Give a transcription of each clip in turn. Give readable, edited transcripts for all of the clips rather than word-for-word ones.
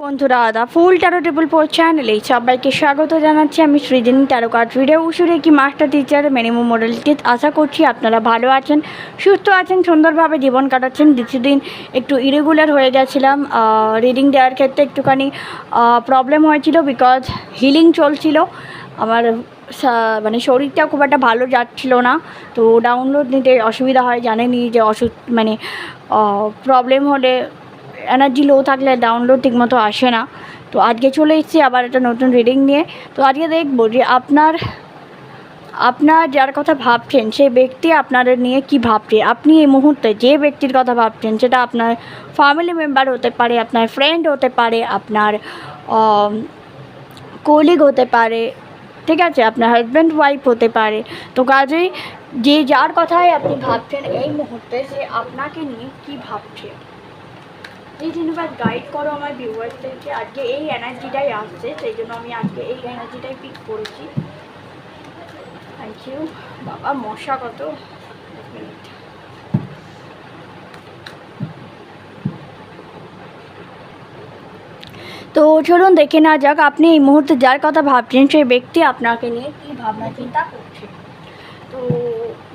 বন্ধুরা দা ফুল taro triple four চ্যানেলে সবাইকে স্বাগত জানাচ্ছি। আমি সৃজনী ট্যারো কার্ড রিডার উসুরে কি মাস্টার টিচার মিনিমাম মডেলটি। আশা করছি আপনারা ভালো আছেন, সুস্থ আছেন, সুন্দরভাবে জীবন কাটাচ্ছেন। কিছুদিন একটু ইরেগুলার হয়ে গেছিলাম, রিডিং দেওয়ার ক্ষেত্রে একটুখানি প্রবলেম হয়েছিল, বিকজ হিলিং চলছিল। আমার মানে শরীরটা খুব একটা ভালো যাচ্ছিল না, তো ডাউনলোড নিতে অসুবিধা হয়। জানেনই যে মানে প্রবলেম হলে এনার্জি লো থাকলে ডাউনলোড ঠিকমতো আসে না। তো আজকে চলে এসেছি আবার একটা নতুন রিডিং নিয়ে। তো আজকে দেখব যে আপনার যার কথা ভাবছেন সেই ব্যক্তি আপনাদের নিয়ে কি ভাবছে। আপনি এই মুহূর্তে যে ব্যক্তির কথা ভাবছেন সেটা আপনার ফ্যামিলি মেম্বার হতে পারে, আপনার ফ্রেন্ড হতে পারে, আপনার কলিগ হতে পারে, ঠিক আছে, আপনার হাজব্যান্ড ওয়াইফ হতে পারে। তো কাজেই যে যার কথাই আপনি ভাবছেন এই মুহূর্তে সে আপনাকে নিয়ে কি ভাবছে, এই জিনিসটা গাইড করো আমার ভিউয়ার্সদেরকে। আজকে এই এনার্জিটাই আসছে, সেই জন্য আমি আজকে এই এনার্জিটাই পিক করেছি। Thank you. বাবা মশা কত! তো চলুন দেখে না যাক আপনি এই মুহূর্তে যার কথা ভাবছেন সেই ব্যক্তি আপনাকে নিয়ে কী ভাবনা চিন্তা করছে। তো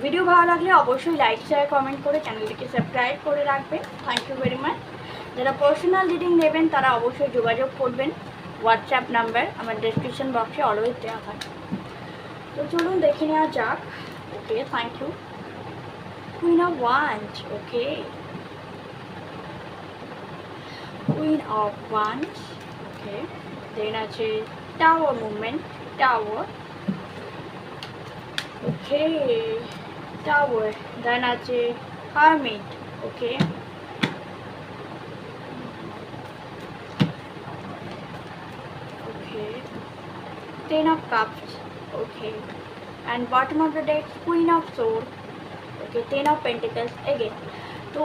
ভিডিও ভালো লাগলে অবশ্যই লাইক শেয়ার কমেন্ট করে চ্যানেলটিকে সাবস্ক্রাইব করে রাখবেন। Thank you very much. যারা পার্সোনাল রিডিং নেবেন তারা অবশ্যই যোগাযোগ করবেন। হোয়াটসঅ্যাপ নাম্বার আমার ডেসক্রিপশন বক্সে অলওয়েজ দেওয়া থাকে। তো চলুন দেখে নেওয়া যাক। Okay, thank you. Queen of wands, okay, queen of wands, okay. Then আছে tower movement, tower, okay, tower. Then আছে hermit, okay, Ten of Cups, okay, and bottom of the deck Queen of Swords, okay, Ten of Pentacles again. তো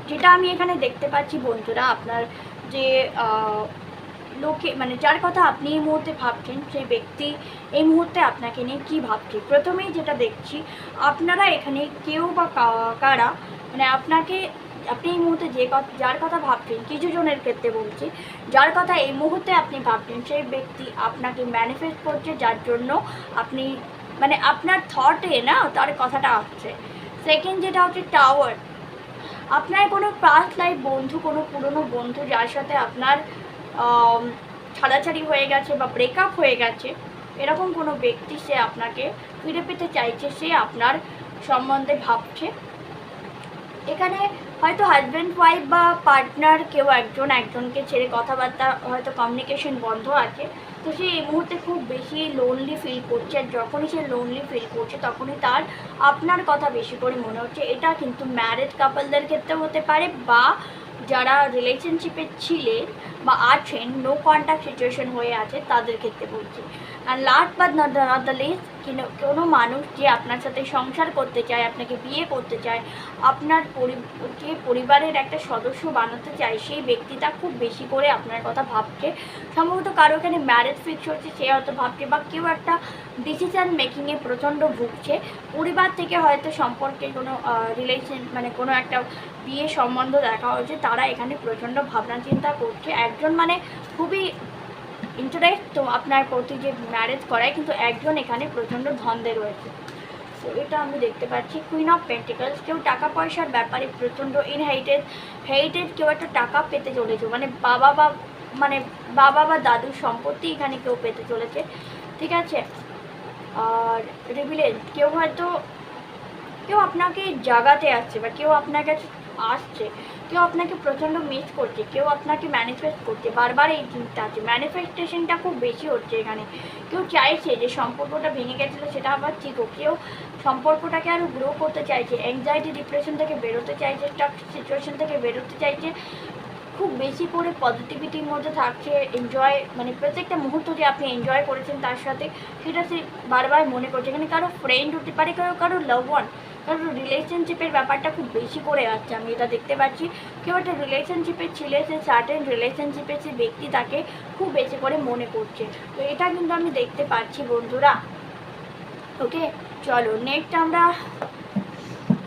যেটা আমি এখানে দেখতে পাচ্ছি বন্ধুরা, আপনার যে লোকে মানে যার কথা আপনি এই মুহূর্তে ভাবছেন সেই ব্যক্তি এই মুহূর্তে আপনাকে নিয়ে কী ভাবছে। প্রথমেই যেটা দেখছি, আপনারা এখানে কেউ বা কারা মানে আপনি এই মুহূর্তে যার কথা ভাবছেন, কিছু জনের ক্ষেত্রে বলছি, যার কথা এই মুহূর্তে আপনি ভাবছেন সেই ব্যক্তি আপনাকে ম্যানিফেস্ট করছে, যার জন্য আপনি মানে আপনার থটে না তার কথাটা আসছে। সেকেন্ড যেটা হচ্ছে টাওয়ার, আপনার কোনো পাস্ট লাইফ বন্ধু, কোনো পুরনো বন্ধু যার সাথে আপনার ছাড়াছাড়ি হয়ে গেছে বা ব্রেকআপ হয়ে গেছে, এরকম কোনো ব্যক্তি সে আপনাকে ফিরে পেতে চাইছে, সে আপনার সম্বন্ধে ভাবছে। এখানে হয়তো হাজব্যান্ড ওয়াইফ বা পার্টনার কেউ একজনকে ছেড়ে কথাবার্তা হয়তো কমিউনিকেশন বন্ধ আছে, তো সে এই মুহূর্তে খুব বেশি লোনলি ফিল করছে। আর যখনই সে লোনলি ফিল করছে তখনই তার আপনার কথা বেশি করে মনে হচ্ছে। এটা কিন্তু ম্যারেড কাপলদের ক্ষেত্রে হতে পারে, বা যারা রিলেশনশিপে ছিলেন বা আছেন, নো কন্ট্যাক্ট সিচুয়েশন হয়ে আছে তাদের ক্ষেত্রে বলছি। আর last but not the least, কোনো মানুষ যে আপনার সাথে সংসার করতে চায়, আপনাকে বিয়ে করতে চায়, আপনার পরিবারের একটা সদস্য বানাতে চায়, সেই ব্যক্তিটা খুব বেশি করে আপনার কথা ভাবছে। সম্ভবত কারো এখানে ম্যারেজ ফিক্স হচ্ছে, সে হয়তো ভাবছে, বা কেউ একটা ডিসিশান মেকিংয়ে প্রচণ্ড ভুগছে। পরিবার থেকে হয়তো সম্পর্কে কোনো রিলেশন মানে কোনো একটা বিয়ে সম্বন্ধ দেখা হয়েছে, তারা এখানে প্রচণ্ড ভাবনা চিন্তা করছে। একজন মানে খুবই ইন্টারেস্ট তো আপনার প্রতি যে ম্যারেজ করায়, কিন্তু একজন এখানে প্রচণ্ড ধন্দে রয়েছে। তো এটা আমি দেখতে পাচ্ছি। কুইন অফ পেন্টিকলস, কেউ টাকা পয়সার ব্যাপারে প্রচণ্ড হেরিটেজ কেউ একটা টাকা পেতে চলেছে, মানে বাবা বা দাদুর সম্পত্তি এখানে কেউ পেতে চলেছে, ঠিক আছে। আর রিভিলেন্স, কেউ আপনাকে জাগাতে আসছে, বা কেউ আপনার কাছে আসছে, কেউ আপনাকে প্রচণ্ড মিস করছে, কেউ আপনাকে ম্যানিফেস্ট করছে। বারবার এই জিনিসটা আছে, ম্যানিফেস্টেশনটা খুব বেশি হচ্ছে এখানে। কেউ চাইছে যে সম্পর্কটা ভেঙে গেছিলো সেটা আবার ঠিক হোক, কেউ সম্পর্কটাকে আরও গ্রো করতে চাইছে, অ্যাংজাইটি ডিপ্রেশন থেকে বেরোতে চাইছে, স্টাক সিচুয়েশন থেকে বেরোতে চাইছে, খুব বেশি করে পজিটিভিটির মধ্যে থাকছে, এনজয় মানে প্রত্যেকটা মুহূর্ত যে আপনি এনজয় করেছেন তার সাথে, সেটা সে বারবার মনে করছে। এখানে কারো ফ্রেন্ড হতে পারে, কারো লাভ ওয়ান, কারো রিলেশনশিপের ব্যাপারটা খুব বেশি করে আসছে, আমি এটা দেখতে পাচ্ছি। কেউ একটা রিলেশনশিপে ছিলে, সে সার্টেন রিলেশনশিপে সে ব্যক্তি তাকে খুব বেশি করে মনে করছে। তো এটা কিন্তু আমি দেখতে পাচ্ছি বন্ধুরা। ওকে, চলো নেক্সট আমরা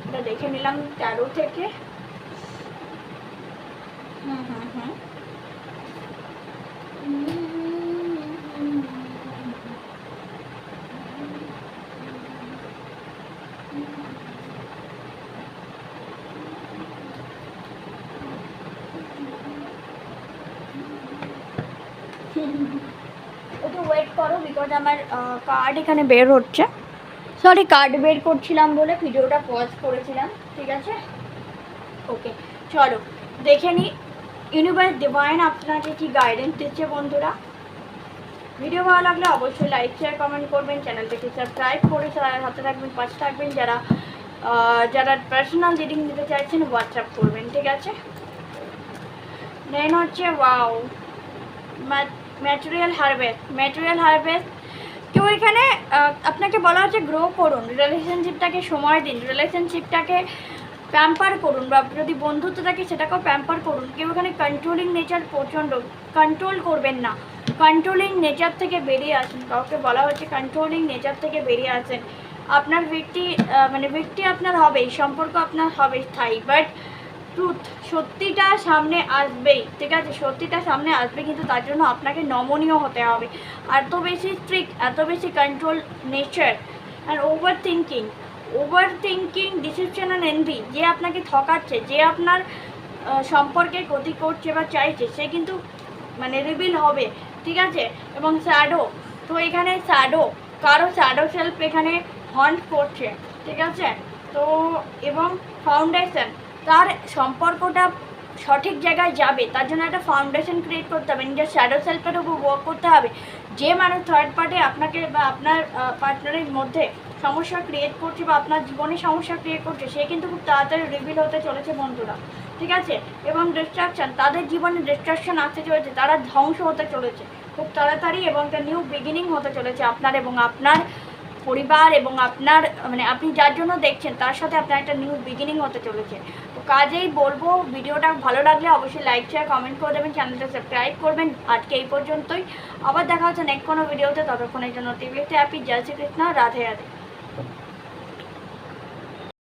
এটা দেখে নিলাম ট্যারো থেকে। একটু ওয়েট করো, বিকজ আমার কার্ড এখানে বের হচ্ছে। সরি, কার্ড বের করছিলাম বলে ভিডিওটা পজ করেছিলাম, ঠিক আছে? ওকে, চলো দেখে নিই ইউনিভার্স ডিভাইন আপনাকে কি গাইডেন্স দিচ্ছে বন্ধুরা। ভিডিও ভালো লাগলে অবশ্যই লাইক শেয়ার কমেন্ট করবেন, চ্যানেলটাকে সাবস্ক্রাইব করে হাতে থাকবেন, পাশে থাকবেন। যারা পার্সোনাল রিডিং দিতে চাইছেন হোয়াটসঅ্যাপ করবেন, ঠিক আছে? দেন হচ্ছে ওয়াও, ম্যাটেরিয়াল হারভেস্ট। তো এখানে আপনাকে বলা হচ্ছে গ্রো করুন, রিলেশনশিপটাকে সময় দিন, রিলেশনশিপটাকে প্যাম্পার করুন, বা যদি বন্ধুত্ব থাকে সেটাকেও প্যাম্পার করুন। কেউ এখানে কন্ট্রোলিং নেচার, প্রচণ্ড কন্ট্রোল করবেন না, কন্ট্রোলিং নেচার থেকে বেরিয়ে আসুন। কাউকে বলা হচ্ছে কন্ট্রোলিং নেচার থেকে বেরিয়ে আসেন। আপনার ব্যক্তি আপনার হবেই, সম্পর্ক আপনার হবে স্থায়ী, বাট ট্রুথ, সত্যিটা সামনে আসবেই, ঠিক আছে? সত্যিটা সামনে আসবে, কিন্তু তার জন্য আপনাকে নমনীয় হতে হবে। এত বেশি স্ট্রিক্ট, এত বেশি control nature and overthinking, deception and envy, যে আপনাকে ঠকাচ্ছে, যে আপনার সম্পর্কে ক্ষতি করছে বা চাইছে, সে কিন্তু রিভিল হবে, ঠিক আছে? এবং শ্যাডো, তো এখানে কারো শ্যাডো সেলফ এখানে হন্ট করছে, ঠিক আছে? তো এবং ফাউন্ডেশন, তার সম্পর্কটা সঠিক জায়গায় যাবে, তার জন্য একটা ফাউন্ডেশন ক্রিয়েট করতে হবে, নিজের শ্যাডো সেলফের উপর ওয়ার্ক করতে হবে। যে মানুষ থার্ড পার্টি আপনাকে বা আপনার পার্টনারের মধ্যে সমস্যা ক্রিয়েট করছে বা আপনার জীবনে সমস্যা ক্রিয়েট করছে, সে কিন্তু খুব তাড়াতাড়ি রিভিল হতে চলেছে বন্ধুরা, ঠিক আছে? এবং ডিস্ট্রাকশন, তাদের জীবনে ডিস্ট্রাকশন আসতে চলেছে, তারা ধ্বংস হতে চলেছে খুব তাড়াতাড়ি, এবং একটা নিউ বিগিনিং হতে চলেছে আপনার এবং আপনার পরিবার এবং আপনার আপনি যার জন্য দেখছেন তার সাথে আপনার একটা নিউ বিগিনিং হতে চলেছে। তো কাজেই বলবো, ভিডিওটা ভালো লাগলে অবশ্যই লাইক শেয়ার কমেন্ট করে দেবেন, চ্যানেলটা সাবস্ক্রাইব করবেন। আজকে এই পর্যন্তই, আবার দেখা হচ্ছে নেক্সট কোনো ভিডিওতে। ততক্ষণের জন্য টিভিতে হ্যাপি, জয় শ্রীকৃষ্ণ, রাধে রাধে।